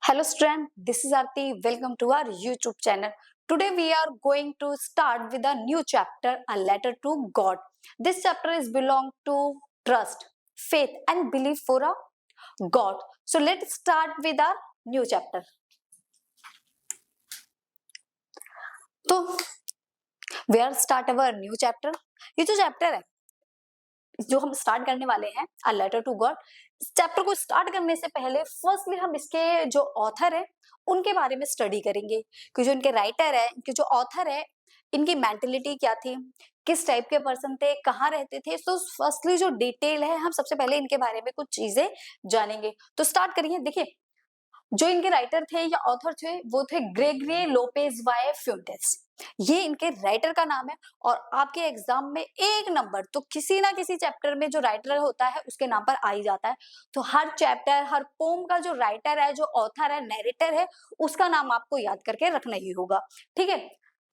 Hello student, this is Aarti. Welcome to our YouTube channel. Today we are going to start with a new chapter, a letter to God. This chapter is belong to trust, faith and belief for a God. So let's start with our new chapter. तो we are start our new chapter. ये जो chapter है जो हम start करने वाले हैं अ letter to God, इस चैप्टर को स्टार्ट करने से पहले फर्स्टली हम इसके जो ऑथर है उनके बारे में स्टडी करेंगे कि जो इनके राइटर है, इनके जो ऑथर है, इनकी मेंटेलिटी क्या थी, किस टाइप के पर्सन थे, कहाँ रहते थे। तो फर्स्टली जो डिटेल है हम सबसे पहले इनके बारे में कुछ चीजें जानेंगे। तो स्टार्ट करिए। देखिए, जो इनके राइटर थे या ऑथर थे वो थे ग्रेगरी लोपेज वाई फ्यूंटेस। ये इनके राइटर का नाम है और आपके एग्जाम में एक नंबर तो किसी ना किसी चैप्टर में जो राइटर होता है उसके नाम पर आ ही जाता है। तो हर चैप्टर, हर पोम का जो राइटर है, जो ऑथर है, नैरेटर है, उसका नाम आपको याद करके रखना ही होगा। ठीक है।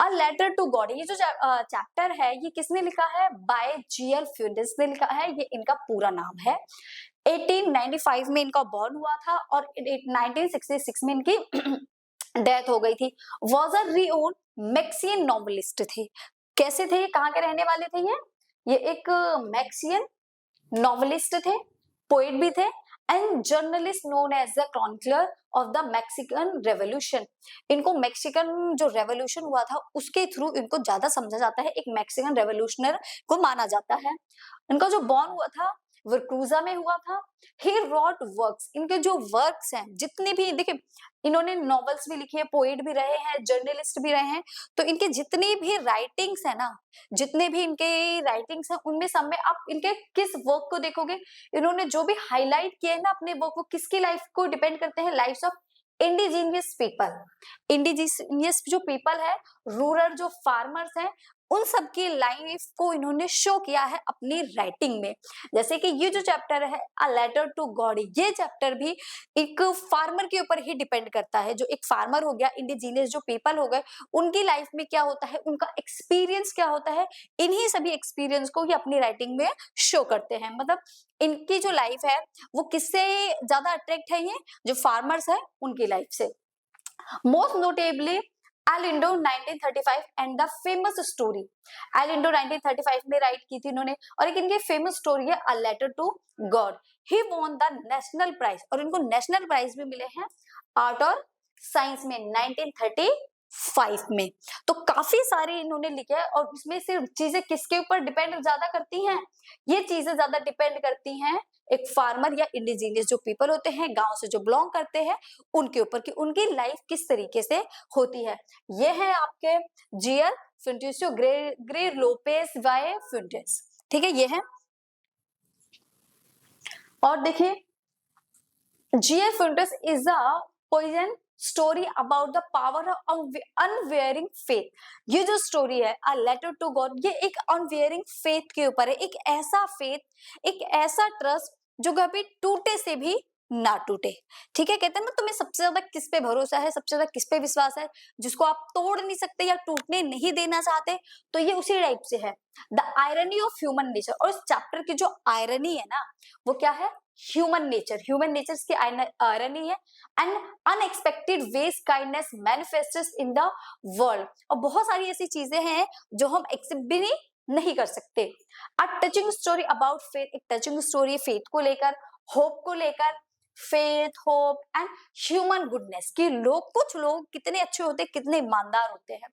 अ लेटर टू गॉड, ये जो चैप्टर है ये किसने लिखा है? बाय जीएल फ्यूंटेस ने लिखा है। ये इनका पूरा नाम है। 1895 में इनका बॉर्न हुआ था और 1966 में इनकी डेथ हो गई थी। वॉज अ रिओन मैक्सियन नॉवेलिस्ट थे। कैसे थे? कहाँ के रहने वाले थे ये एक मैक्सियन नॉवेलिस्ट थे, पोएट भी थे and journalist known as the chronicler of the Mexican revolution. इनको मैक्सिकन जो रेवोल्यूशन हुआ था उसके थ्रू इनको ज्यादा समझा जाता है, एक मैक्सिकन रेवोल्यूशनर को माना जाता है। इनका जो बॉर्न हुआ था वर्क्रूजा में हुआ था। ही रॉट वर्क्स, इनके जो वर्क्स हैं जितने भी, देखिए इन्होंने नॉवेल्स भी लिखी है, पोएट भी रहे हैं, जर्नलिस्ट भी रहे हैं। तो इनके जितनी भी राइटिंग्स है ना, जितने भी इनके राइटिंग्स हैं उनमें सब में आप इनके किस वर्क को देखोगे, इन्होंने जो भी हाईलाइट किया है ना अपने वर्क को, किसकी लाइफ को डिपेंड करते हैं? Life of indigenous people. Indigenous जो पीपल है, रूरल जो फार्मर्स हैं, उन सबकी लाइफ को इन्होंने शो किया है अपनी राइटिंग में। जैसे कि ये जो चैप्टर है अ लेटर टू गॉड, ये चैप्टर भी एक फार्मर के ऊपर ही डिपेंड करता है। जो एक फार्मर हो गया, इंडिजीनियस जो पीपल हो गए, उनकी लाइफ में क्या होता है, उनका एक्सपीरियंस क्या होता है, इन्हीं सभी एक्सपीरियंस को ये अपनी राइटिंग में शो करते हैं। मतलब इनकी जो लाइफ है वो किससे ज्यादा अट्रैक्ट है? ये जो फार्मर्स है उनकी लाइफ से। Most notably El Indio 1935 and the famous story. El Indio 1935 में राइट की थी इन्होंने और एक इनकी फेमस स्टोरी है a letter to God. He won the national prize और इनको नेशनल प्राइज भी मिले हैं आर्ट और साइंस में 1935 में। तो काफी सारे इन्होंने लिखे हैं और इसमें से चीजें किसके ऊपर डिपेंड ज्यादा करती हैं? ये चीजें ज्यादा डिपेंड करती हैं एक फार्मर या इंडिजीनियस जो पीपल होते हैं, गांव से जो बिलोंग करते हैं, उनके ऊपर कि उनकी लाइफ किस तरीके से होती है। ये है आपके जीएल फ्यूंटेसियो ग्रे लोपेज वाई फ्यूंटेस। ठीक है, ये है। और देखिए, GL Fuentes is a poignant story about the power of unwavering faith. ये जो स्टोरी है अ लेटर टू गॉड, ये एक अनवेयरिंग फेथ के ऊपर है। एक ऐसा फेथ, एक ऐसा ट्रस्ट जो कभी टूटे से भी ना टूटे। ठीक है, कहते हैं ना, तुम्हें सबसे ज्यादा किस पे भरोसा है, सबसे ज्यादा किस पे विश्वास है, जिसको आप तोड़ नहीं सकते या टूटने नहीं देना चाहते, तो ये उसी टाइप से है। The irony of human nature. और इस चैप्टर की जो आयरनी है ना वो क्या है? Human nature. ह्यूमन नेचर की आयरनी है and unexpected ways kindness manifests in the world. और बहुत सारी ऐसी चीजें हैं जो हम एक्सेप्ट भी नहीं कर सकते। अ टचिंग स्टोरी अबाउट फेथ, एक टचिंग स्टोरी है फेथ को लेकर, होप को लेकर। Faith, hope and human goodness कि लोग, कुछ लोग कितने अच्छे होते हैं, कितने ईमानदार होते हैं।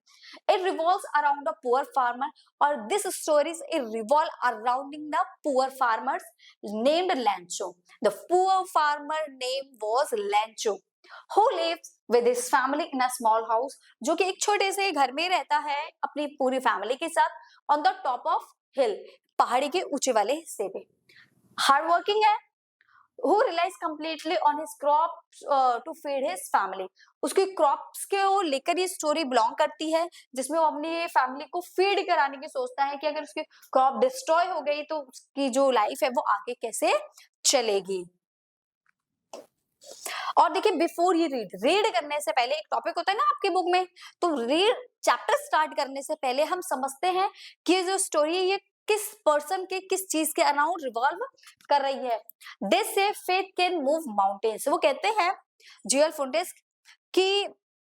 It revolves around the poor farmer और this stories it revolve arounding the poor farmers named Lancho. The poor farmer name was Lancho, who lives with his family in a small house, जो कि एक छोटे से घर में रहता है अपनी पूरी फैमिली के साथ on the top of hill, पहाड़ी के ऊंचे वाले हिस्से पे। हार्ड वर्किंग है, who relies completely on his crops to feed his family. उसकी क्रॉप्स के वो लेकर ये स्टोरी बिलोंग करती है जिसमें वो अपनी फैमिली को फीड कराने की सोचता है कि अगर उसकी क्रॉप डिस्ट्रॉय हो गई तो उसकी जो लाइफ है वो आगे कैसे चलेगी। और देखिए, बिफोर ही रीड करने से पहले एक टॉपिक होता है ना आपके बुक में, तो रीड चैप्टर स्टार्ट करने से पहले हम समझते हैं कि ये जो स्टोरी है ये किस पर्सन के, किस चीज के अराउंड रिवॉल्व कर रही है। दे से फेथ कैन मूव माउंटेन्स। वो कहते हैं जीएल फुंटेस कि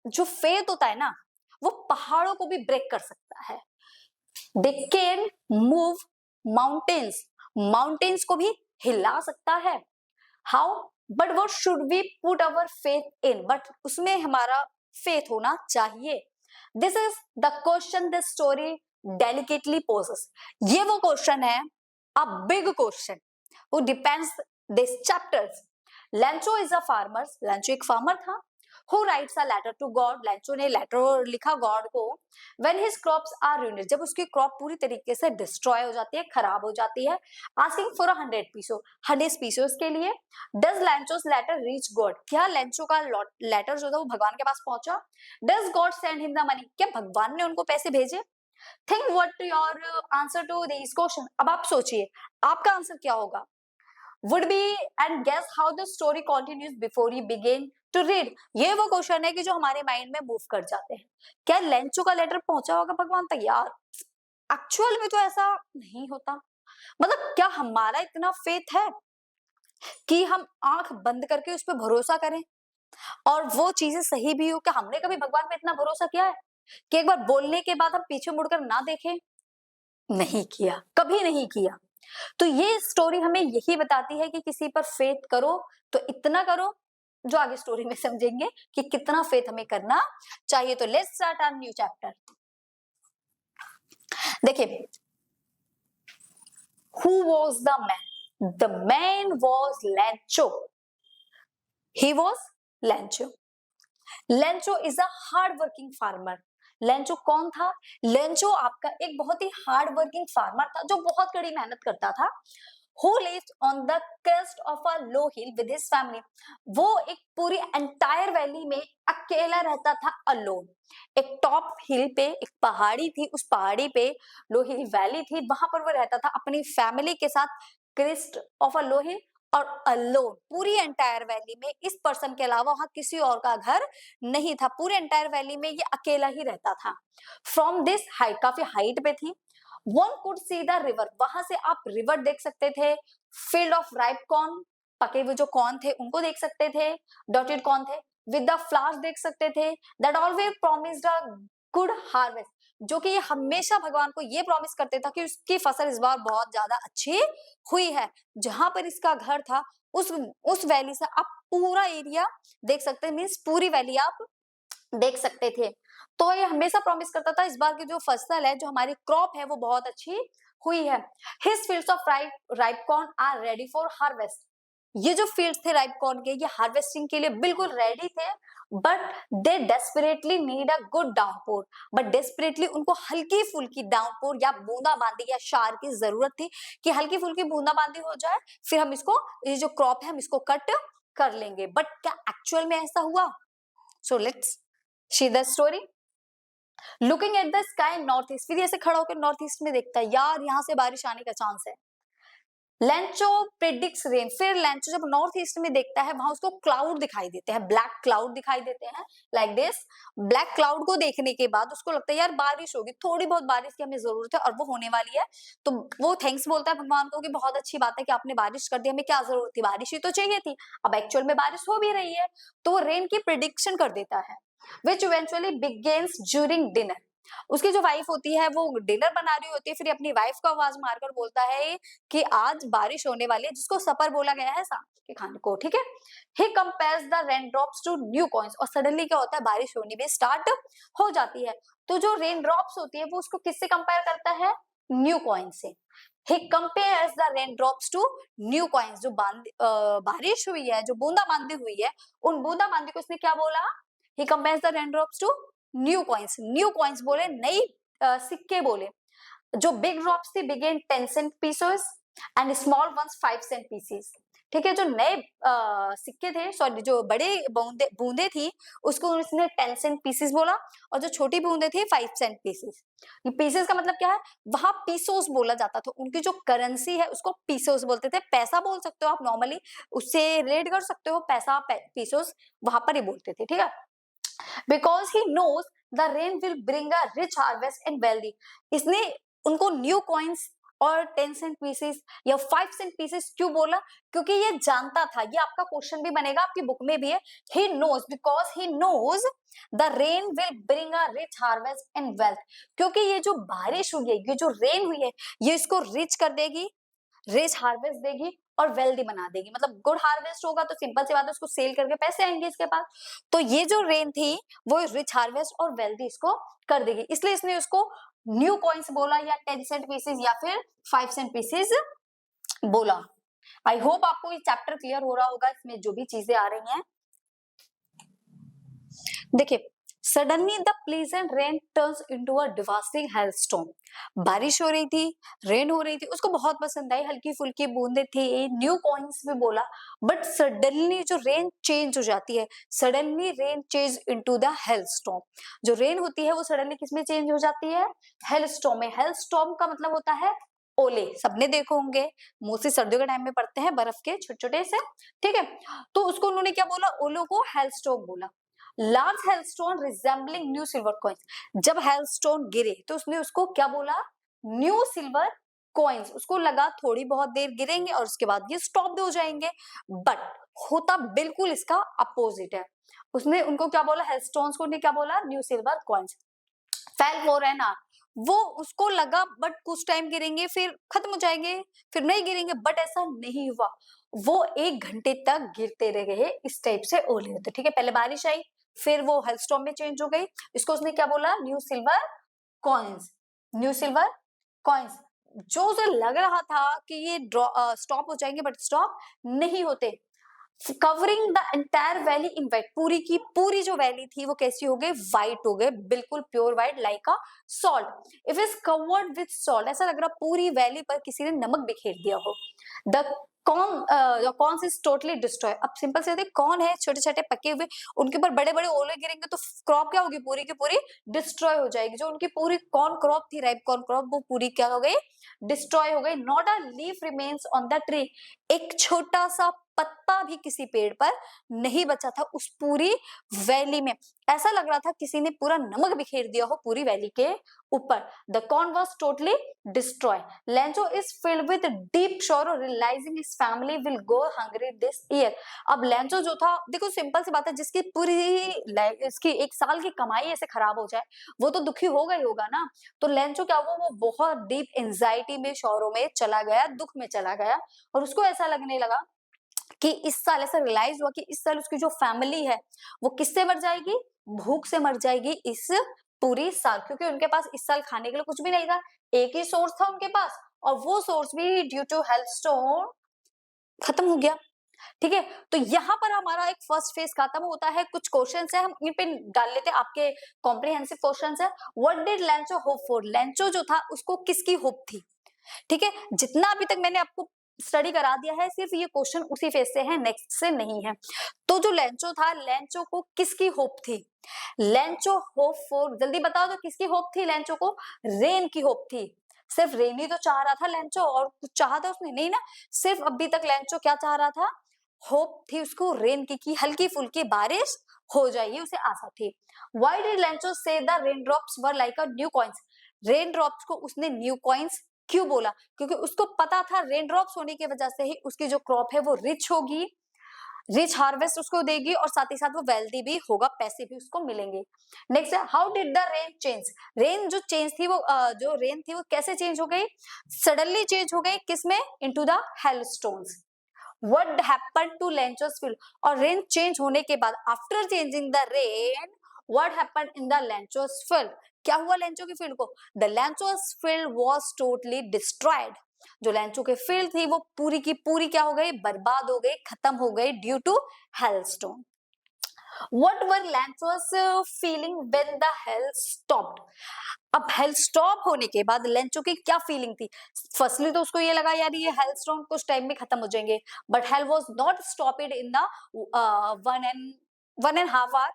जो फेथ होता है ना वो पहाड़ों को भी ब्रेक कर सकता है। They can move mountains, mountains को भी हिला सकता है। How? But what should we put our faith in? But उसमें हमारा फेथ होना चाहिए। This is the question this story delicately poses. ये वो क्वेश्चन है, a big question who depends this chapters. Lencho is a farmer, Lencho एक farmer था। Who writes a letter to God? Lencho ने लेटर लिखा God को। When his crops are ruined, जब उसकी क्रॉप पूरी तरीके से डिस्ट्रॉय हो जाती है, खराब हो जाती है। Asking for 100 peso, 100 pesos के लिए। Does लेंचो's letter reach God? क्या लेंचो का लेटर जो था वो भगवान के पास पहुंचा? Does God send him the money? क्या भगवान ने उनको पैसे भेजे? Think what your answer to these question. अब आप सोचिए आपका आंसर क्या होगा? Would be and guess how the story continues before you begin to read. ये वो क्वेश्चन है कि जो हमारे माइंड में मूव कर जाते हैं। क्या लेंचो का लेटर पहुंचा होगा भगवान तक? यार एक्चुअल में तो ऐसा नहीं होता। मतलब क्या हमारा इतना फेथ है कि हम आंख बंद करके उस पर भरोसा करें और वो चीजें सही भी हो? क्या हमने कभी भगवान पे इतना भरोसा किया है कि एक बार बोलने के बाद हम पीछे मुड़कर ना देखें? नहीं किया, कभी नहीं किया। तो ये स्टोरी हमें यही बताती है कि किसी पर फेथ करो तो इतना करो, जो आगे स्टोरी में समझेंगे कि कितना फेथ हमें करना चाहिए। तो let's start our new chapter. देखिए, who was the man? The man was Lencho. He was Lencho. Lencho is a hard working farmer. Lencho कौन था? लेंचो आपका एक बहुत ही हार्ड वर्किंग फार्मर था जो बहुत कड़ी मेहनत करता था। Who lived on the crest of a low hill with his family. वो एक पूरी एंटायर वैली में अकेला रहता था, अलोन। एक टॉप हिल पे एक पहाड़ी थी, उस पहाड़ी पे लो हिल वैली थी, वहां पर वो रहता था अपनी फैमिली के साथ, क्रेस्ट ऑफ अ लो हिल और अलोन। पूरी एंटायर वैली में इस पर्सन के अलावा वहां किसी और का घर नहीं था। पूरे एंटायर वैली में ये अकेला ही रहता था। फ्रॉम दिस हाइट, काफी हाइट पे थी। One could see the river, वहां से आप रिवर देख सकते थे। फील्ड ऑफ राइप कॉर्न, पके हुए जो कॉर्न थे उनको देख सकते थे। डॉटेड कॉर्न थे विद द फ्लावर्स देख सकते थे। That always promised a good harvest, जो कि ये हमेशा भगवान को ये प्रॉमिस करते था कि उसकी फसल इस बार बहुत ज्यादा अच्छी हुई है। जहां पर इसका घर था उस वैली से आप पूरा एरिया देख सकते हैं, मीन्स पूरी वैली आप देख सकते थे। तो ये हमेशा प्रॉमिस करता था इस बार की जो फसल है, जो हमारी क्रॉप है, वो बहुत अच्छी हुई है। His fields of ripe corn are ready for harvest. ये जो फील्ड्स थे राइप कॉर्न के, ये हार्वेस्टिंग के लिए बिल्कुल रेडी थे। But they desperately need a good downpour, but desperately उनको हल्की फुल्की डाउनपोर या बूंदाबांदी या शार की जरूरत थी कि हल्की फुल्की बूंदाबांदी हो जाए, फिर हम इसको, ये जो क्रॉप है हम इसको कट कर लेंगे। बट क्या एक्चुअल में ऐसा हुआ? So let's see the story. Looking at the sky north east, फिर ऐसे खड़ा होकर नॉर्थ ईस्ट में देखता है, यार यहाँ से बारिश आने का चांस है। लेंचो प्रेडिक्ट्स रेन, फिर लेंचो जब नॉर्थ ईस्ट में देखता है वहां उसको क्लाउड दिखाई देते हैं, ब्लैक क्लाउड दिखाई देते हैं लाइक दिस। ब्लैक क्लाउड को देखने के बाद उसको लगता है यार बारिश होगी, थोड़ी बहुत बारिश की हमें जरूरत है और वो होने वाली है। तो वो थैंक्स बोलता है भगवान को कि बहुत अच्छी बात है कि आपने बारिश कर दी, हमें क्या जरूरत थी, बारिश ही तो चाहिए थी। अब एक्चुअल में बारिश हो भी रही है, तो वो रेन की प्रिडिक्शन कर देता है। Which eventually begins during dinner. उसकी जो वाइफ होती है वो डिनर बना रही होती है, फिर अपनी वाइफ को आवाज मारकर बोलता है कि आज बारिश होने वाली है, जिसको सपर बोला गया है शाम के खाने को, ठीक है। He compares the rain drops to new coins, और सडनली क्या होता है, बारिश होनी भी स्टार्ट हो जाती है। तो जो रेन ड्रॉप्स होती है वो उसको किससे कंपेयर करता है? न्यू कॉइन से। He compares the raindrops to new coins, जो बारिश हुई है, जो बूंदाबांदी हुई है, उन बूंदाबांदी को उसने क्या बोला? He compares the raindrops to new coins, new coins बोले, नई सिक्के बोले। जो बिग ड्रॉप्स थी began 10 cent pieces and small ones 5 cent pieces. ठीक है, जो नए सिक्के थे, सॉरी जो बड़े बूंदे थी उसको उसने 10 सेंट पीसेस बोला, और जो छोटी बूंदे थी 5 सेंट पीसेस। ये पीसेस का मतलब क्या है? वहां पीसोस बोला जाता था, उनकी जो करेंसी है उसको पीसोस बोलते थे। पैसा बोल सकते हो आप नॉर्मली, उससे रिलेट कर सकते हो, पैसा पीसोस वहां पर ही बोलते थे, ठीक है। because he knows the rain will bring a rich harvest and wealthy, इसने उनको न्यू कॉइन्स और 10 सेंट पीसेस या 5 सेंट पीसेस क्यों बोला? क्योंकि ये जानता था, ये आपका क्वेश्चन भी बनेगा, आपकी बुक में भी है। He knows, because he knows the rain will bring a rich harvest and wealth. क्योंकि ये जो बारिश हुई है, ये जो रेन हुई है, ये इसको रिच कर देगी, रिच हार्वेस्ट देगी और वेल्दी बना देगी। मतलब गुड हार्वेस्ट होगा तो सिंपल सी बात है, उसको सेल करके पैसे आएंगे इसके पास। तो ये जो रेन थी वो रिच हार्वेस्ट और वेल्दी इसको कर देगी, इसलिए इसने उसको न्यू कॉइन्स बोला, या 10 सेंट पीसेस या फिर 5 सेंट पीसेस बोला। आई होप आपको ये चैप्टर क्लियर हो रहा होगा, इसमें जो भी चीजें आ रही हैं। देखिए, suddenly the pleasant rain turns into a devastating hailstorm. बारिश हो रही थी, रेन हो रही थी, उसको बहुत पसंद आई, हल्की फुल्की बूंदे थी, न्यू कॉइन्स भी बोला, बट सडनली जो रेन चेंज हो जाती है, suddenly rain change into the hailstorm. जो रेन होती है वो सडनली किसमें चेंज हो जाती है? हेलस्टॉर्म में। हेलस्टॉर्म का मतलब होता है ओले, सबने देखो होंगे, मोस्टली सर्दियों के टाइम में पड़ते हैं, बर्फ के छोटे छोटे से, ठीक है। तो उसको उन्होंने क्या बोला? ओलो को हेलस्टॉर्म बोला। Large hailstone resembling new silver coins. जब हेलस्टोन गिरे तो उसने उसको क्या बोला? New silver coins. उसको लगा थोड़ी बहुत देर गिरेंगे और उसके बाद ये स्टॉप भी हो जाएंगे, बट होता बिल्कुल इसका अपोजिट है। उसने उनको क्या बोला? हेलस्टोन्स को क्या बोला? New silver coins. Fail for an hour, वो उसको लगा बट कुछ टाइम गिरेंगे फिर खत्म हो जाएंगे, फिर नहीं गिरेंगे, बट ऐसा नहीं हुआ। वो 1 घंटे तक गिरते रहे। इस टाइप से ओले होते, ठीक है। पहले बारिश आई, फिर वो हेलस्टॉर्म में चेंज हो गई। इसको उसने क्या बोला? New silver coins. New silver coins. जो उसे लग रहा था कि ये स्टॉप हो जाएंगे, बट स्टॉप नहीं होते। Covering the entire valley in white, पूरी की पूरी जो वैली थी वो कैसी हो गई? व्हाइट हो गए, बिल्कुल pure white, like a salt. If is covered with salt, ऐसा लग रहा पूरी वैली पर किसी ने नमक बिखेर दिया हो। The corn is totally destroy. अब सिंपल से कौन है, छोटे छोटे पके हुए, उनके ऊपर बड़े बड़े ओले गिरेंगे तो क्रॉप क्या होगी? पूरी की पूरी डिस्ट्रॉय हो जाएगी। जो उनकी पूरी कॉर्न क्रॉप थी, राइप कॉर्न क्रॉप, वो पूरी क्या हो गई? डिस्ट्रॉय हो गई। Not a leaf remains on the tree, एक छोटा सा पत्ता भी किसी पेड़ पर नहीं बचा था उस पूरी वैली में। ऐसा लग रहा था किसी ने पूरा नमक बिखेर दिया हो पूरी वैली के ऊपर। The corn was totally destroy. Lencho is filled with deep sorrow realising his family will go hungry this year. अब लेंचो जो था, देखो सिंपल सी बात है, जिसकी पूरी इसकी 1 साल की कमाई ऐसे खराब हो जाए, वो तो दुखी होगा ही होगा ना। तो लेंचो क्या हुआ? वो बहुत डीप एंजाइटी में, शोरों में चला गया, दुख में चला गया, और उसको ऐसा लगने लगा कि इस साल ऐसा रियलाइज हुआ कि इस साल उसकी जो फैमिली है वो किससे मर जाएगी? भूख से मर जाएगी इस पूरी साल, क्योंकि उनके पास इस साल खाने के लिए कुछ भी नहीं था। एक ही सोर्स था उनके पास, और वो सोर्स भी ड्यू टू हेल्थ स्टोन खत्म हो गया, ठीक है। तो यहाँ पर हमारा एक फर्स्ट फेज खत्म होता है। कुछ क्वेश्चंस है, हम इन पे डाल लेते हैं, आपके कॉम्प्रिहेंसिव क्वेश्चंस है। What did Lencho hope for? Lencho जो था उसको किसकी होप थी? ठीक है, जितना अभी तक मैंने आपको स्टडी करा दिया है, सिर्फ ये क्वेश्चन उसी फेज से है, नेक्स्ट से नहीं है। तो जो लेंचो था, लेंचो को किसकी होप थी? लेंचो होप फॉर, जल्दी बताओ तो किसकी होप थी लेंचो को? रेन की होप थी। सिर्फ रेन ही तो चाह रहा था लेंचो, और कुछ चाहा था उसने? नहीं ना। सिर्फ अभी तक लेंचो क्या चाह रहा था? होप थी उसको रेन की हल्की फुल्की बारिश हो जाएगी, उसे आशा थी। व्हाई डिड लेंचो से the rain drops were like a new coins? Rain drops को उसने न्यू कॉइन्स क्यों बोला? क्योंकि उसको पता था रेन ड्रॉप्स होने की वजह से ही उसकी जो क्रॉप है वो रिच होगी, रिच हार्वेस्ट उसको देगी, और साथ ही साथ वो वेल्दी भी होगा, पैसे भी उसको मिलेंगे। नेक्स्ट है, how did the rain change? Rain जो चेंज थी वो जो रेन थी वो कैसे चेंज हो गई? सडनली चेंज हो गई, किसमें? Into the hailstones. What happened to Lencho's field? और रेन चेंज होने के बाद, after changing the rain, what happened in the Lencho's field? क्या हुआ लेंचो की फील्ड को? The Lencho's field was totally destroyed. जो लेंचो के फील्ड थी वो पूरी की पूरी क्या हो गई? बर्बाद हो गई, खत्म हो गई, due to hailstone. What were Lancho's feeling when the hell stopped? अब हेल स्टॉप होने के बाद लेंचो की क्या फीलिंग थी? फर्स्टली तो उसको ये लगा यार ये हेल स्टॉर्म कुछ टाइम में खत्म हो जाएंगे, but hail was not stopped in the 1.5 hour,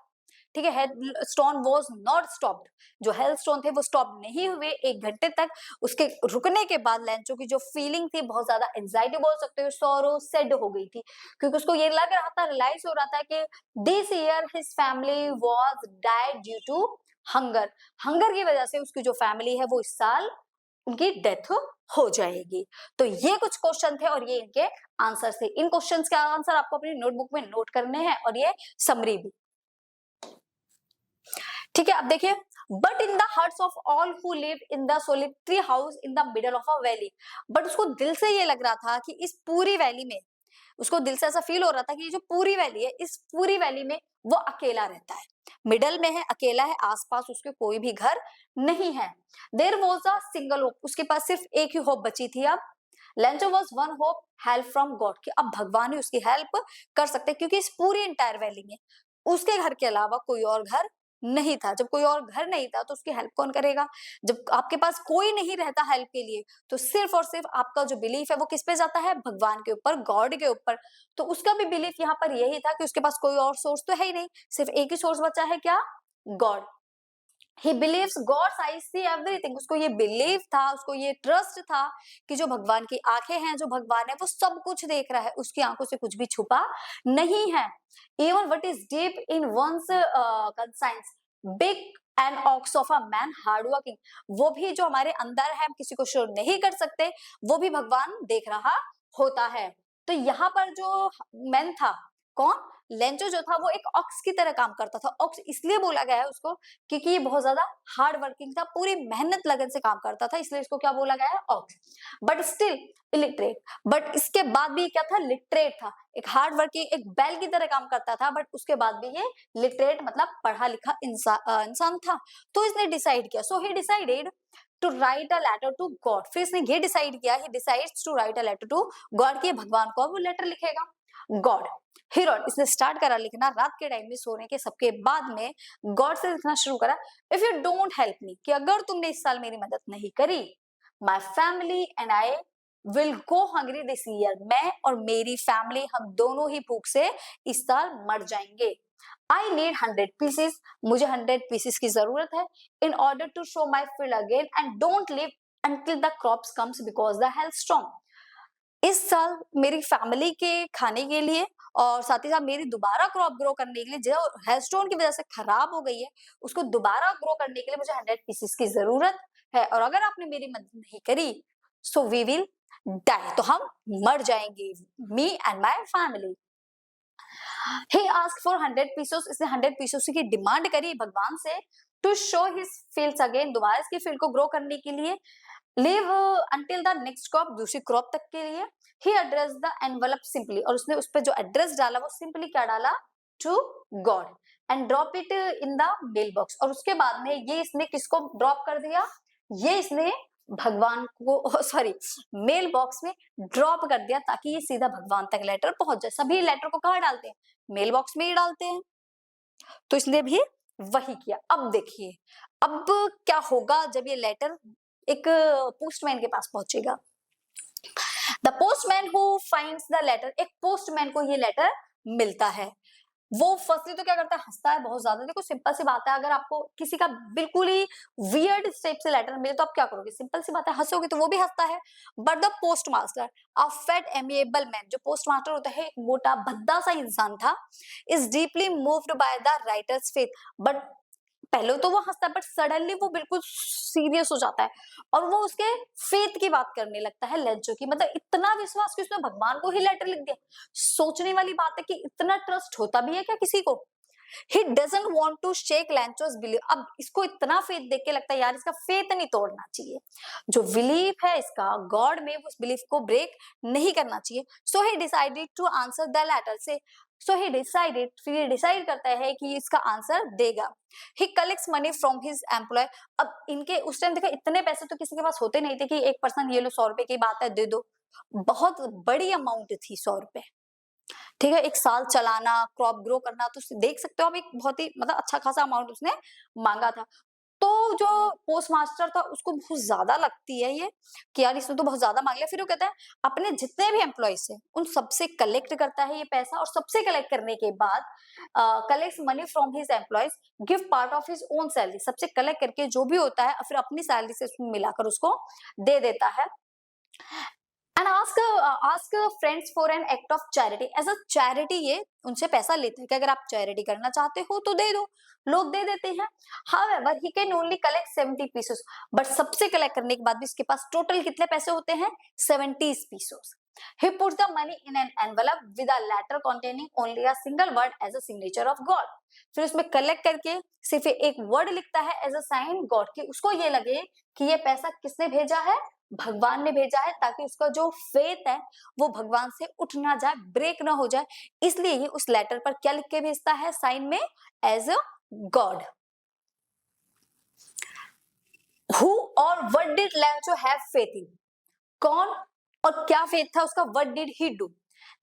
ठीक है। Hail stone was not stopped, जो हेल स्टोन थे वो स्टॉप नहीं हुए 1 घंटे तक। उसके रुकने के बाद लेंचो की जो फीलिंग थी, बहुत ज्यादा एंजाइटी बोल सकते हो, सॉरो सेड हो गई थी, क्योंकि उसको ये लग रहा था, रियलाइज हो रहा था कि this year his family was died due to hunger. Hunger की वजह से उसकी जो फैमिली है वो इस साल उनकी डेथ हो जाएगी। तो ये कुछ क्वेश्चन थे और ये इनके आंसर थे। इन क्वेश्चंस के आंसर आपको अपनी नोटबुक में नोट करने हैं और ये समरी भी। ठीक है, अब देखिए, but in the hearts of all who live in the solitary house in the middle of a valley, but उसको दिल से ये लग रहा था कि इस पूरी वैली में, उसको दिल से ऐसा फील हो रहा था कि ये जो पूरी वैली है, इस पूरी वैली में वो अकेला रहता है, मिडल में है, अकेला है, आसपास उसके कोई भी घर नहीं है। There was a single hope, उसके पास सिर्फ एक ही होप बची थी अब। Lencho was one hope, help from God, कि अब भगवान ही उसकी हेल्प कर सकते हैं, क्योंकि इस पूरी इंटायर वैली में उसके घर के अलावा कोई और घर नहीं था। जब कोई और घर नहीं था तो उसकी हेल्प कौन करेगा? जब आपके पास कोई नहीं रहता हेल्प के लिए, तो सिर्फ और सिर्फ आपका जो बिलीफ है वो किस पे जाता है? भगवान के ऊपर, गॉड के ऊपर। तो उसका भी बिलीफ यहाँ पर यही था कि उसके पास कोई और सोर्स तो है ही नहीं, सिर्फ एक ही सोर्स बचा है, क्या? God. He believes God's eyes see everything, उसको ये बिलीव था, उसको ये ट्रस्ट था कि जो भगवान की आंखें हैं, जो भगवान है वो सब कुछ देख रहा है, उसकी आंखों से कुछ भी छुपा नहीं है। Even what is deep in one's conscience big and ox of a man hard working, वो भी जो हमारे अंदर है, हम किसी को शो नहीं कर सकते, वो भी भगवान देख रहा होता है। तो यहाँ पर जो मैन था, कौन? लेंचो जो था वो एक ऑक्स की तरह काम करता था। ऑक्स इसलिए बोला गया है उसको क्योंकि ये बहुत ज्यादा हार्ड वर्किंग था, पूरी मेहनत लगन से काम करता था, इसलिए इसको क्या बोला गया है? Ox. But still illiterate, but इसके बाद भी क्या था? लिटरेट था। एक हार्ड वर्किंग, एक बैल की तरह काम करता था, बट उसके बाद भी ये लिटरेट मतलब पढ़ा लिखा इंसान था। तो इसने डिसाइड किया, so he decided to write a letter to God. फिर इसने ये डिसाइड किया, he decides to write a letter to God, कि भगवान को वो लेटर लिखेगा। गॉड हिरोड, इसने स्टार्ट करा लिखना रात के टाइम में सोने के सबके बाद में, गॉड से लिखना शुरू करा, if you don't help me, कि अगर तुमने इस साल मेरी मदद नहीं करी, my family and I will go hungry this year, मैं और मेरी फैमिली हम दोनों ही भूख से इस साल मर जाएंगे। आई नीड 100 पीसेस, मुझे 100 पीसेस की जरूरत है, in order to show my field again and don't live until the crops comes because the hailstorm, इस साल मेरी फैमिली के खाने के लिए और साथ ही साथ मेरी दोबारा क्रॉप ग्रो करने के लिए, जो हेलस्टोन की वजह से खराब हो गई है, उसको दोबारा ग्रो करने के लिए मुझे 100 पीसेस की जरूरत है, और अगर आपने मेरी मदद नहीं करी, सो वी विल डाई, तो हम मर जाएंगे, me and my family. He asked for 100 pieces, इसने 100 पीसेस की डिमांड करी भगवान से, to show his fields again, दोबारा इसकी फील्ड को ग्रो करने के लिए, live until the next crop, दूसरी क्रॉप तक के लिए। He address the envelope simply, और उसने उस पे जो एड्रेस डाला वो सिंपली क्या डाला? To God, and drop it in the mail box, और उसके बाद में ये इसने किसको ड्रॉप कर दिया? ये इसने भगवान को, सॉरी, मेल बॉक्स में ड्रॉप कर दिया, ताकि ये सीधा भगवान तक लेटर पहुंच जाए। सभी लेटर को कहाँ डालते हैं? मेल बॉक्स में ही डालते हैं, तो इसने भी वही किया। अब देखिए, अब क्या होगा जब ये लेटर एक पोस्टमैन के पास पहुंचेगा। The postman who finds the letter, एक पोस्टमैन को ये लेटर मिलता है, वो फर्स्टली तो क्या करता है? हंसता है बहुत ज्यादा। देखो सिंपल सी बात है, अगर आपको किसी का बिल्कुल ही वियर्ड टाइप से लेटर मिले तो आप क्या करोगे? सिंपल सी बात है, हंसोगे, तो वो भी हंसता है। But the post master, a fat amiable man, जो पोस्ट मास्टर होता है एक मोटा भद्दा सा इंसान था, is deeply moved by the writer's faith, but पहले तो वो हंसता है, बट सडनली वो बिल्कुल सीरियस हो जाता है और वो उसके फेथ की बात करने लगता है, लेंचो की, मतलब इतना विश्वास कि उसने भगवान को ही लेटर लिख दिया। सोचने वाली बात है कि इतना ट्रस्ट होता भी है क्या किसी को? He doesn't want to shake Lencho's believe, अब इसको इतना फेथ देख के लगता है यार इसका फेथ नहीं तोड़ना चाहिए, जो बिलीफ है इसका गॉड में, उस बिलीफ को ब्रेक नहीं करना चाहिए। So he decided to answer the letter से, सो ही डिसाइडेड, फिर ये डिसाइड करता है कि इसका आंसर देगा। He collects money from his employ, अब इनके उस टाइम देखो इतने पैसे तो किसी के पास होते नहीं थे कि एक पर्सन ये लो 100 रुपए की बात है दे दो, बहुत बड़ी अमाउंट थी 100 रुपए। ठीक है, एक साल चलाना, क्रॉप ग्रो करना, तो देख सकते हो आप एक बहुत ही मतलब अच्छा खासा अमाउंट उसने मांगा था। तो जो पोस्ट मास्टर था उसको बहुत ज्यादा लगती है ये कि यार इसने तो बहुत ज्यादा मांग लिया। फिर वो कहता है अपने जितने भी एम्प्लॉइज है उन सबसे कलेक्ट करता है ये पैसा, और सबसे कलेक्ट करने के बाद collect money from his employees, give part of his own salary, सबसे कलेक्ट करके जो भी होता है फिर अपनी सैलरी से उसमें मिलाकर उसको दे देता है। And ask friends for an act of charity, as a charity ये उनसे पैसा लेते हैं कि अगर आप चैरिटी करना चाहते हो तो दे दो, लोग दे देते हैं। However he can only collect 70 pieces, but सबसे कलेक्ट करने के बाद भी इसके पास टोटल कितने पैसे होते हैं, 70 pieces. He puts the money in an envelope with a letter containing only a single word as a signature of God. फिर उसमें कलेक्ट करके सिर्फ एक वर्ड लिखता है एज अ साइन गॉड, कि उसको ये लगे कि ये पैसा किसने भेजा है, भगवान ने भेजा है, ताकि उसका जो फेथ है वो भगवान से उठ ना जाए, ब्रेक ना हो जाए। इसलिए ये उस लेटर पर क्या लिख के भेजता है, साइन में, एज अ गॉड। हु और what did लैंचो have faith in, कौन और क्या फेथ था उसका, व्हाट डिड ही डू।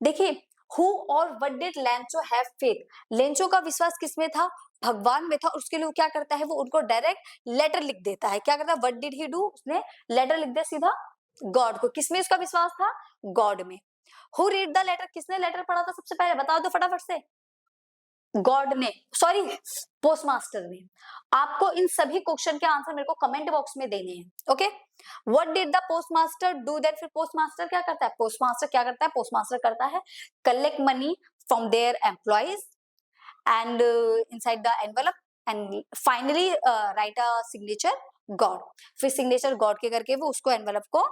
देखिए, हु और what did लैंचो have faith, Lencho का विश्वास किसमें था, भगवान में था। उसके लिए वो क्या करता है, वो उनको डायरेक्ट लेटर लिख देता है। क्या करता है, व्हाट डिड ही डू, उसने लेटर लिख दिया सीधा गॉड को। किसमें उसका विश्वास था, गॉड में। हु रीड द लेटर, किसने लेटर पढ़ा था सबसे पहले, बताओ तो फटाफट से, गॉड ने, सॉरी पोस्ट मास्टर ने। आपको इन सभी क्वेश्चन के आंसर मेरे को कमेंट बॉक्स में देने हैं, okay. What did the post master do then, फिर पोस्ट मास्टर क्या करता है, पोस्ट मास्टर क्या करता है, पोस्ट मास्टर करता है collect money from their employees and inside the envelope and finally write a signature God. फिर सिग्नेचर गॉड के करके वो उसको एनवेलप को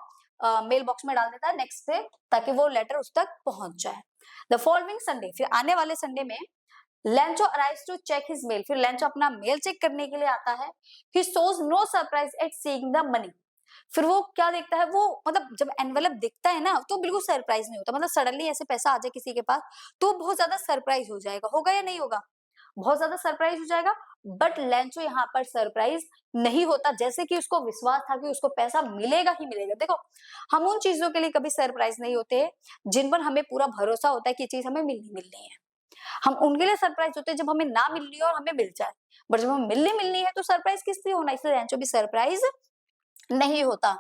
मेल बॉक्स में डाल देता है नेक्स्ट डे, ताकि वो लेटर उस तक पहुंच जाए। द फॉलोइंग संडे, फिर आने वाले संडे में Lencho arrives to check his mail, फिर लेंचो अपना मेल चेक करने के लिए आता है। He shows no surprise at seeing the money, फिर वो क्या देखता है, वो मतलब जब एनवेलप दिखता है ना तो बिल्कुल सरप्राइज नहीं होता, मतलब सडनली ऐसे पैसा आ जाए किसी के पास तो बहुत ज्यादा सरप्राइज हो जाएगा, होगा या नहीं होगा, बहुत ज्यादा सरप्राइज हो जाएगा। बट लेंचो यहाँ पर सरप्राइज नहीं होता, जैसे कि उसको विश्वास था कि उसको पैसा मिलेगा ही मिलेगा। देखो, हम उन चीजों के लिए कभी सरप्राइज नहीं होते जिन पर हमें पूरा भरोसा होता है कि ये चीज हमें मिलनी मिलनी है। हम उनके लिए सरप्राइज होते हैं जब हमें ना मिल रही है और हमें मिल जाए, बट जब हमें मिलनी मिलनी है तो सरप्राइज किस लिए होना, इसलिए रेंचो भी सरप्राइज नहीं होता।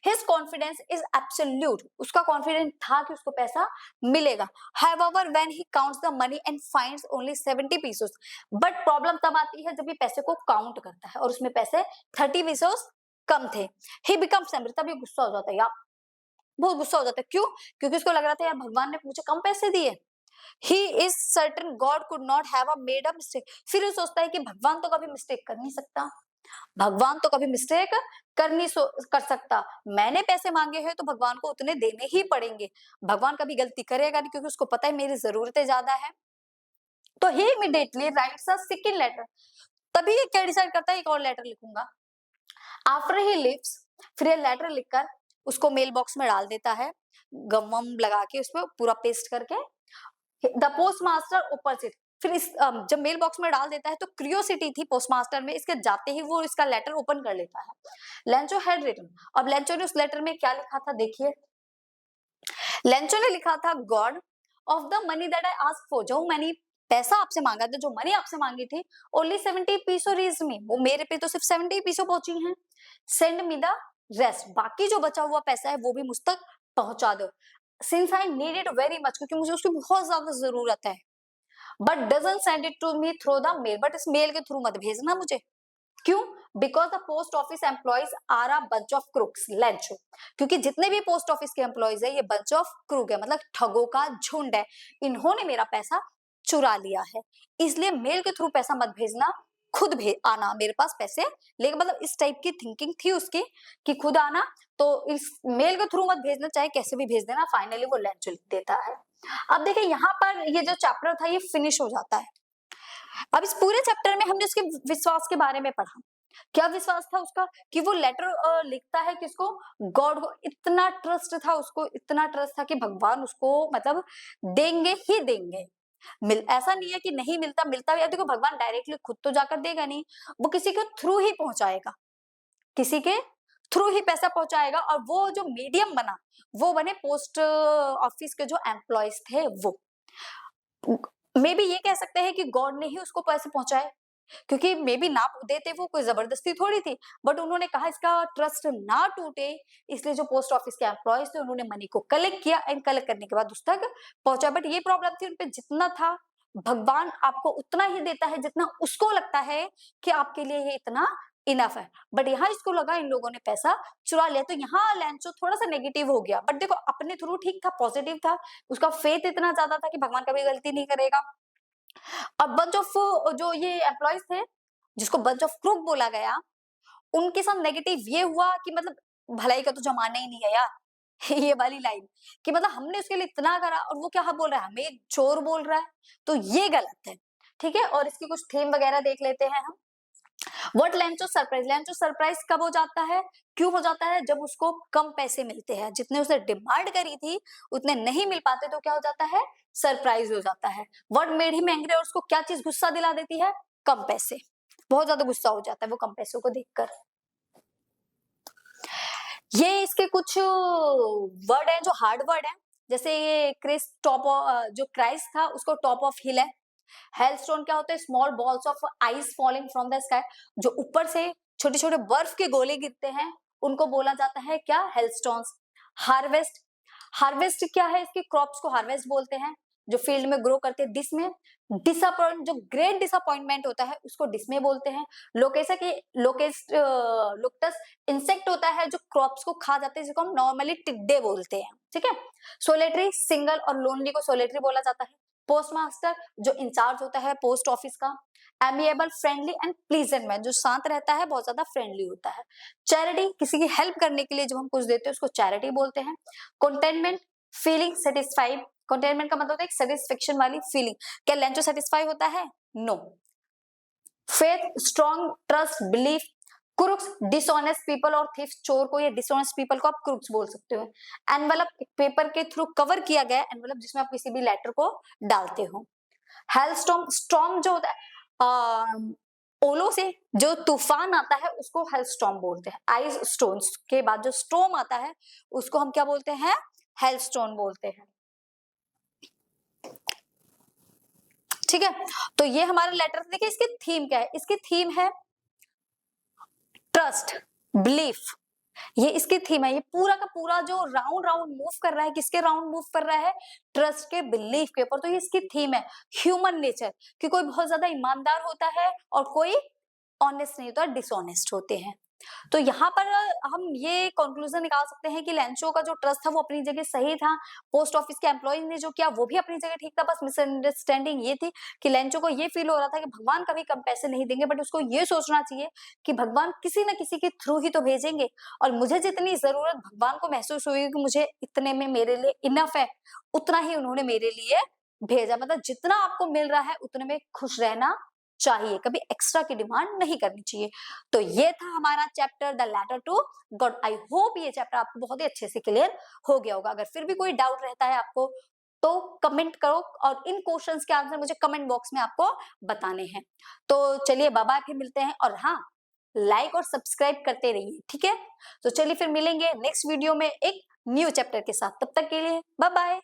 His confidence is absolute, उसका कॉन्फिडेंस था कि उसको पैसा मिलेगा। However, when he counts the money and finds only 70 pesos, but problem तब आती है जब ये पैसे को काउंट करता है और उसमें पैसे 30 pesos कम थे। He becomes angry, तब ये गुस्सा हो जाता है यार, बहुत गुस्सा हो जाता है। क्यों, क्योंकि उसको लग रहा था यार भगवान ने मुझे कम पैसे दिए। He is certain God could not have made a mistake, फिर वो सोचता है कि भगवान तो कभी मिस्टेक कर नहीं सकता, भगवान तो कभी मिस्टेक कर सकता, मैंने पैसे मांगे हैं तो भगवान को उतने देने ही पड़ेंगे, भगवान कभी गलती करेगा नहीं, क्योंकि उसको पता है मेरी जरूरतें ज्यादा है। तो he immediately writes a second letter, तभी ये क्या डिसाइड करता है एक और लेटर लिखूंगा। आफ्टर ही लिव्स, फिर ये लेटर लिखकर उसको मेल बॉक्स में डाल देता है, गम वम लगा के उसमें पूरा पेस्ट करके। द पोस्ट मास्टर ऊपर से, फिर इस जब मेल बॉक्स में डाल देता है तो क्रियोसिटी थी पोस्ट मास्टर में, इसके जाते ही वो इसका लेटर ओपन कर लेता है। लेंचो हैड रिटन, अब लेंचो ने उस लेटर में क्या लिखा था देखिए, लेंचो ने लिखा था God of the money that I ask for, जो मैंने पैसा आपसे मांगा था, जो मनी आपसे मांगी थी, ओनली 70 पीसो रीज मी, वो मेरे पे तो सिर्फ 70 पीसो पहुंची हैं। सेंड मी द रेस्ट, बाकी जो बचा हुआ पैसा है वो भी मुझ तक पहुंचा दो। Since I need it very much, क्योंकि मुझे उसकी बहुत ज्यादा जरूरत है। But doesn't send it to me through the mail, but इस मेल के थ्रू मत भेजना मुझे। क्यों, because the post office employees are a bunch of crooks, Lencho, क्योंकि जितने भी पोस्ट ऑफिस के एम्प्लॉइज है ये बंच ऑफ क्रूक है, मतलब ठगों का झुंड है, इन्होंने मेरा पैसा चुरा लिया है, इसलिए मेल के थ्रू पैसा मत भेजना, खुद भेज आना मेरे पास पैसे लेकिन, मतलब इस टाइप की थिंकिंग थी उसकी कि खुद आना, तो इस मेल के थ्रू मत भेजना, चाहे कैसे भी भेज देना। फाइनली वो लेंचो लिख देता है। अब देखिए यहाँ पर ये जो चैप्टर था ये फिनिश हो जाता है। अब इस पूरे चैप्टर में हमने उसके विश्वास के बारे में पढ़ा, क्या विश्वास था उसका, कि वो लेटर लिखता है किसको, गॉड को। इतना ट्रस्ट था उसको, इतना ट्रस्ट था कि भगवान उसको मतलब देंगे ही देंगे। ऐसा नहीं है कि नहीं मिलता, मिलता भी है, देखो भगवान डायरेक्टली खुद तो जाकर देगा नहीं, वो किसी के थ्रू ही पहुंचाएगा, किसी के थ्रू ही पैसा पहुंचाएगा। और वो जो मीडियम बना वो बने पोस्ट ऑफिस के जो एम्प्लॉयज थे, वो मे बी ये कह सकते हैं कि गॉड ने ही उसको पैसे पहुंचाए, क्योंकि मे बी ना देते वो कोई जबरदस्ती थोड़ी थी, बट उन्होंने कहा इसका ट्रस्ट ना टूटे, इसलिए जो पोस्ट ऑफिस के एम्प्लॉयज थे उन्होंने मनी को कलेक्ट किया एंड कलेक्ट करने के बाद उस तक पहुंचा। बट ये प्रॉब्लम थी उनपे, जितना था भगवान आपको उतना ही देता है जितना उसको लगता है कि आपके लिए ये इतना इनफ है। बट यहाँ इसको लगा इन लोगों ने पैसा चुरा लिया, तो यहाँ लैंचो थोड़ा सा नेगेटिव हो गया। बट देखो अपने थ्रू ठीक था, पॉजिटिव था, उसका फेथ इतना ज्यादा था कि भगवान कभी गलती नहीं करेगा। अब बंच ऑफ जो ये एम्प्लॉयज थे जिसको बंच ऑफ क्रूक बोला गया, उनके साथ नेगेटिव ये हुआ कि मतलब भलाई का तो जमाना ही नहीं है यार। ये वाली लाइन कि मतलब हमने उसके लिए इतना करा और वो क्या बोल रहा है, हमें चोर बोल रहा है, तो ये गलत है। ठीक है, और इसकी कुछ थीम वगैरह देख लेते हैं हम। व्हाट लैंचो सरप्राइज, लैंचो सरप्राइज कब हो जाता है, क्यों हो जाता है, जब उसको कम पैसे मिलते हैं, जितने उसने डिमांड करी थी उतने नहीं मिल पाते, तो क्या हो जाता है, सरप्राइज हो जाता है। व्हाट मेड हिम एंग्री, और उसको क्या चीज गुस्सा दिला देती है, कम पैसे, बहुत ज्यादा गुस्सा हो जाता है वो कम पैसों को देखकर। ये इसके कुछ वर्ड हैं जो हार्ड वर्ड हैं, जैसे ये क्रिस टॉप, जो क्राइस था उसको टॉप ऑफ हिल है। हेलस्टोन क्या होता है, small balls of ice falling from the sky, जो ऊपर से छोटे छोटे बर्फ के गोले गिरते हैं उनको बोला जाता है क्या, हेलस्टोन्स। हार्वेस्ट, हार्वेस्ट क्या है, इसकी क्रॉप्स को हार्वेस्ट बोलते हैं, जो फील्ड में ग्रो करते हैं। डिसमे, डिसअपॉइंट, जो ग्रेट डिसअपॉइंटमेंट होता है उसको डिसमे बोलते हैं। लोकेसा की, लोकेस्ट, लोकटस इंसेक्ट होता है जो क्रॉप्स को खा जाते हैं, जिसको हम नॉर्मली टिड्डे बोलते हैं। ठीक है, सोलेटरी, सिंगल और लोनली को सोलेटरी बोला जाता है। पोस्टमास्टर, जो इंचार्ज होता है पोस्ट ऑफिस का। Amiable, friendly and pleasant man, जो शांत रहता है, बहुत ज्यादा फ्रेंडली होता है। चैरिटी, किसी की हेल्प करने के लिए जब हम कुछ देते हैं उसको चैरिटी बोलते हैं। कंटेनमेंट, फीलिंग सेटिस्फाइड, कंटेनमेंट का मतलब होता है एक सेटिस्फेक्शन वाली फीलिंग। क्या लैंचो सेटिस्फाई होता है, no. Faith, strong, trust, belief. Crooks, dishonest people और थीफ, चोर को या डिसऑनेस्ट पीपल को आप क्रुक्स बोल सकते हो। एनवलप, पेपर के थ्रू कवर किया गया एनवलप जिसमें आप किसी भी लेटर को डालते हो। हेलस्टॉर्म, स्टॉर्म जो होता है ओलो से जो तूफान आता है उसको हेलस्टॉर्म बोलते हैं। आइस स्टोन्स के बाद जो स्टॉर्म आता है उसको हम क्या बोलते हैं, हेलस्टोन बोलते हैं। ठीक है, तो ये हमारा लेटर, देखिए इसकी थीम क्या है, इसकी थीम है ट्रस्ट, बिलीफ, ये इसकी थीम है। ये पूरा का पूरा जो राउंड राउंड मूव कर रहा है, किसके राउंड मूव कर रहा है, ट्रस्ट के, बिलीफ के ऊपर। तो ये इसकी थीम है। ह्यूमन नेचर, कि कोई बहुत ज्यादा ईमानदार होता है और कोई ऑनेस्ट नहीं होता, डिसऑनेस्ट होते हैं। तो यहाँ पर हम ये कंक्लूजन निकाल सकते हैं कि लैंचो का जो ट्रस्ट था वो अपनी जगह सही था। पोस्ट ऑफिस के एम्प्लॉय ने जो किया वो भी अपनी जगह ठीक था, बस मिसअंडरस्टैंडिंग ये थी कि लैंचो को ये फील हो रहा था कि भगवान कभी कम पैसे नहीं देंगे, बट उसको ये सोचना चाहिए कि भगवान किसी न किसी के थ्रू ही तो भेजेंगे, और मुझे जितनी जरूरत भगवान को महसूस हुई कि मुझे इतने में मेरे लिए इनफ है, उतना ही उन्होंने मेरे लिए भेजा। मतलब जितना आपको मिल रहा है उतने में खुश रहना चाहिए, कभी एक्स्ट्रा की डिमांड नहीं करनी चाहिए। तो ये था हमारा chapter the letter to God. I hope ये चैप्टर आपको बहुत ही अच्छे से क्लियर हो गया होगा। अगर फिर भी कोई डाउट रहता है आपको तो कमेंट करो, और इन क्वेश्चंस के आंसर मुझे कमेंट बॉक्स में आपको बताने हैं। तो चलिए बाय बाय, फिर मिलते हैं, और हाँ, लाइक और सब्सक्राइब करते रहिए। ठीक है, तो चलिए फिर मिलेंगे नेक्स्ट वीडियो में एक न्यू चैप्टर के साथ। तब तक के लिए बाय बाय।